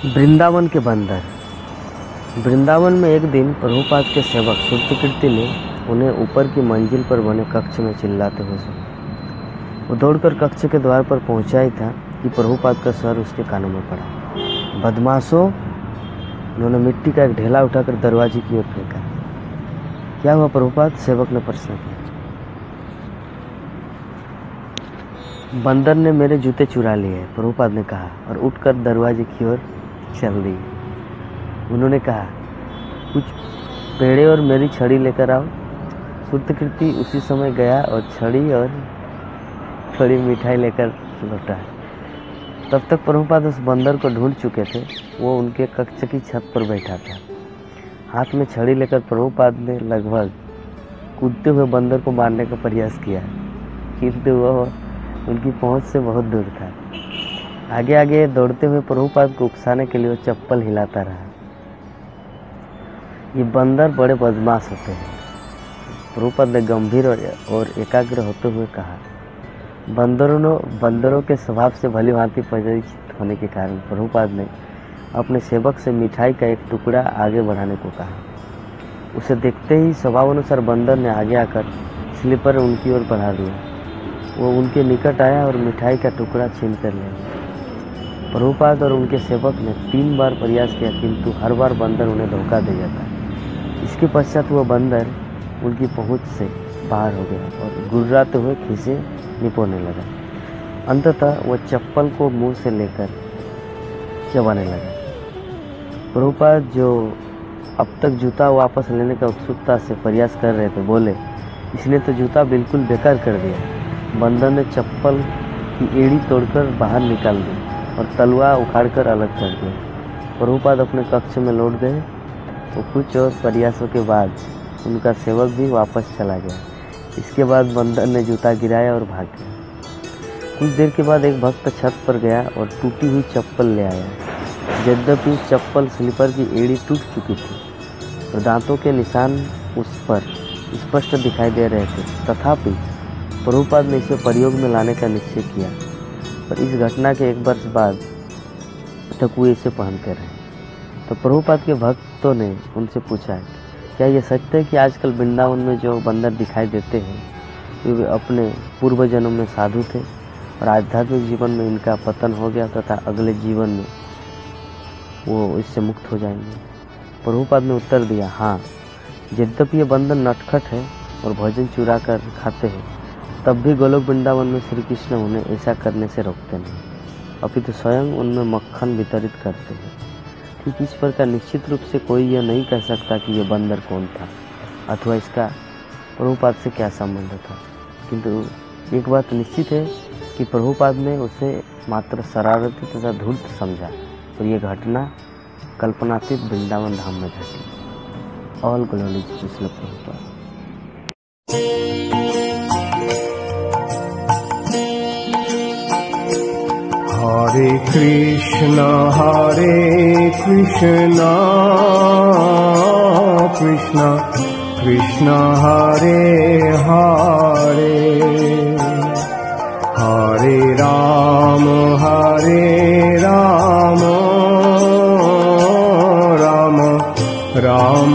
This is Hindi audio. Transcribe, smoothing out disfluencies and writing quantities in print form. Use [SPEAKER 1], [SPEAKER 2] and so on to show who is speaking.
[SPEAKER 1] वृंदावन के बंदर। वृंदावन में एक दिन प्रभुपाद के सेवक श्रुतकीर्ति ने उन्हें ऊपर की मंजिल पर बने कक्ष में चिल्लाते हुए सुना। वो दौड़कर कक्ष के द्वार पर पहुंचा ही था कि प्रभुपाद का सर उसके कानों में पड़ा। बदमाशों! उन्होंने मिट्टी का एक ढेला उठाकर दरवाजे की ओर फेंका। क्या हुआ प्रभुपाद? सेवक ने प्रश्न किया। बंदर ने मेरे जूते चुरा लिए हैं, प्रभुपाद ने कहा और उठकर दरवाजे की ओर चल दी। उन्होंने कहा, कुछ पेड़े और मेरी छड़ी लेकर आओ। श्रुतकीर्ति उसी समय गया और छड़ी और थोड़ी मिठाई लेकर लौटा। तब तक प्रभुपाद उस बंदर को ढूंढ चुके थे। वो उनके कक्ष की छत पर बैठा था। हाथ में छड़ी लेकर प्रभुपाद ने लगभग कूदते हुए बंदर को मारने का प्रयास किया, किंतु वह उनकी पहुंच से बहुत दूर था। आगे आगे दौड़ते हुए प्रभुपाद को उकसाने के लिए वो चप्पल हिलाता रहा। ये बंदर बड़े बदमाश होते हैं, प्रभुपाद ने गंभीर और एकाग्र होते हुए कहा। बंदरों के स्वभाव से भली भांति परिचित होने के कारण प्रभुपाद ने अपने सेवक से मिठाई का एक टुकड़ा आगे बढ़ाने को कहा। उसे देखते ही स्वभावानुसार बंदर ने आगे आकर स्लीपर उनकी ओर बढ़ा दिया। वो उनके निकट आया और मिठाई का टुकड़ा छीन कर ले गया। प्रभुपाद और उनके सेवक ने 3 बार प्रयास किया, किंतु हर बार बंदर उन्हें धोखा दे जाता। इसके पश्चात वह बंदर उनकी पहुंच से बाहर हो गया और गुर्राते हुए खीसे निपोने लगा। अंततः वह चप्पल को मुंह से लेकर चबाने लगा। प्रभुपाद, जो अब तक जूता वापस लेने का उत्सुकता से प्रयास कर रहे थे, बोले, इसने तो जूता बिल्कुल बेकार कर दिया। बंदर ने चप्पल की एड़ी तोड़कर बाहर निकाल दी और तलवा उखाड़कर अलग कर दिया। प्रभुपाद अपने कक्ष में लौट गए। वो कुछ और प्रयासों के बाद उनका सेवक भी वापस चला गया। इसके बाद बंदर ने जूता गिराया और भाग गया। कुछ देर के बाद एक भक्त छत पर गया और टूटी हुई चप्पल ले आया। यद्यपि उस चप्पल स्लीपर की एड़ी टूट चुकी थी और दांतों के निशान उस पर स्पष्ट दिखाई दे रहे थे, तथापि प्रभुपाद ने इसे प्रयोग में लाने का निश्चय किया और इस घटना के 1 वर्ष बाद तक वो इसे पहनते रहे। तो प्रभुपाद के भक्तों ने उनसे पूछा, क्या यह सत्य है कि आजकल वृंदावन में जो बंदर दिखाई देते हैं वे अपने पूर्व जन्म में साधु थे और आध्यात्मिक जीवन में इनका पतन हो गया तथा अगले जीवन में वो इससे मुक्त हो जाएंगे? प्रभुपाद ने उत्तर दिया, हाँ, यद्यपि ये बंदर नटखट है और भोजन चुरा कर खाते हैं, तब भी गोलोक वृंदावन में श्री कृष्ण उन्हें ऐसा करने से रोकते नहीं, अपितु स्वयं उनमें मक्खन वितरित करते हैं। ठीक इस प्रकार निश्चित रूप से कोई यह नहीं कह सकता कि यह बंदर कौन था अथवा इसका प्रभुपाद से क्या संबंध था, किंतु एक बात निश्चित है कि प्रभुपाद ने उसे मात्र शरारती तथा धूर्त समझा और यह घटना कल्पनातीत वृंदावन धाम में घटी। All glory to Srila Prabhupada.
[SPEAKER 2] Hare Krishna Krishna Krishna Hare Hare, Hare Ram Ram Ram